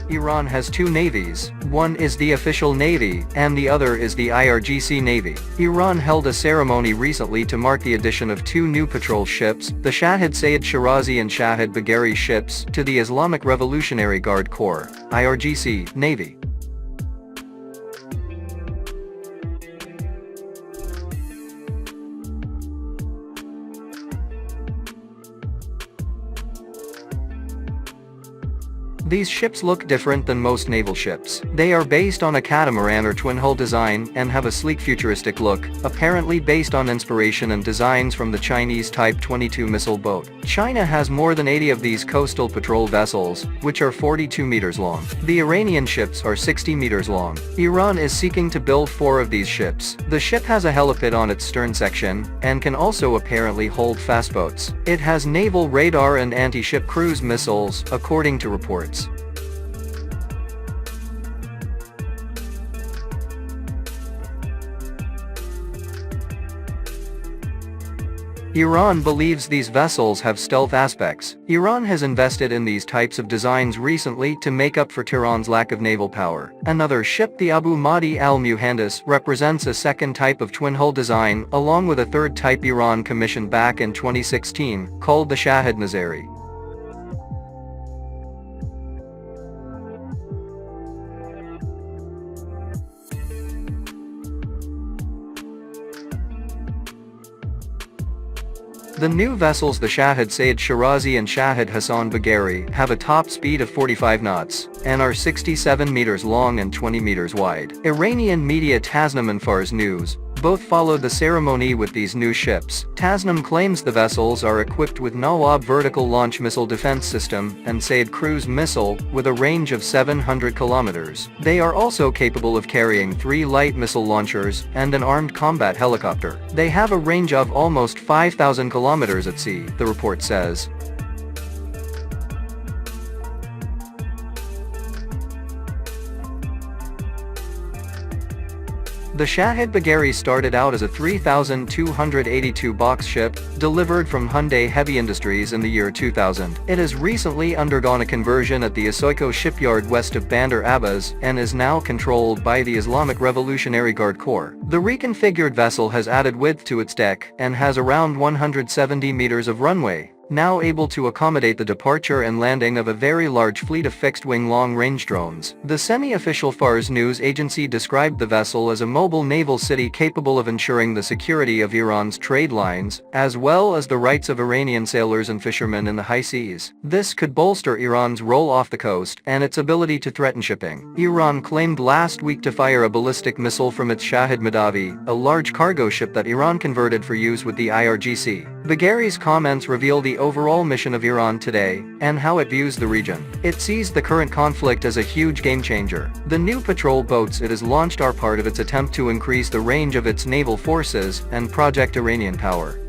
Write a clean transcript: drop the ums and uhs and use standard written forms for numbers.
Iran has two navies, one is the official navy, and the other is the IRGC Navy. Iran held a ceremony recently to mark the addition of two new patrol ships, the Shahid Shirazi and Shahid Bagheri ships, to the Islamic Revolutionary Guard Corps, IRGC, Navy. These ships look different than most naval ships. They are based on a catamaran or twin-hull design and have a sleek futuristic look, apparently based on inspiration and designs from the Chinese Type 22 missile boat. China has more than 80 of these coastal patrol vessels, which are 42 meters long. The Iranian ships are 60 meters long. Iran is seeking to build 4 of these ships. The ship has a helipad on its stern section, and can also apparently hold fast boats. It has naval radar and anti-ship cruise missiles, according to reports. Iran believes these vessels have stealth aspects. Iran has invested in these types of designs recently to make up for Tehran's lack of naval power. Another ship, the Abu Mahdi al-Muhandis, represents a second type of twin-hull design, along with a third type Iran commissioned back in 2016, called the Shahid Nazari. The new vessels, the Shahid Shirazi and Shahid Hassan Bagheri, have a top speed of 45 knots, and are 67 meters long and 20 meters wide. Iranian media Tasnim and Fars News both followed the ceremony with these new ships. Tasnim claims the vessels are equipped with Nawab vertical launch missile defense system and Said cruise missile, with a range of 700 kilometers. They are also capable of carrying 3 light missile launchers and an armed combat helicopter. They have a range of almost 5,000 kilometers at sea, the report says. The Shahid Bagheri started out as a 3,282 box ship, delivered from Hyundai Heavy Industries in the year 2000. It has recently undergone a conversion at the Asoiko shipyard west of Bandar Abbas, and is now controlled by the Islamic Revolutionary Guard Corps. The reconfigured vessel has added width to its deck, and has around 170 meters of runway, now able to accommodate the departure and landing of a very large fleet of fixed-wing long-range drones. The semi-official Fars news agency described the vessel as a mobile naval city capable of ensuring the security of Iran's trade lines, as well as the rights of Iranian sailors and fishermen in the high seas. This could bolster Iran's role off the coast and its ability to threaten shipping. Iran claimed last week to fire a ballistic missile from its Shahid Madavi, a large cargo ship that Iran converted for use with the IRGC. Bagheri's comments reveal the overall mission of Iran today, and how it views the region. It sees the current conflict as a huge game changer. The new patrol boats it has launched are part of its attempt to increase the range of its naval forces and project Iranian power.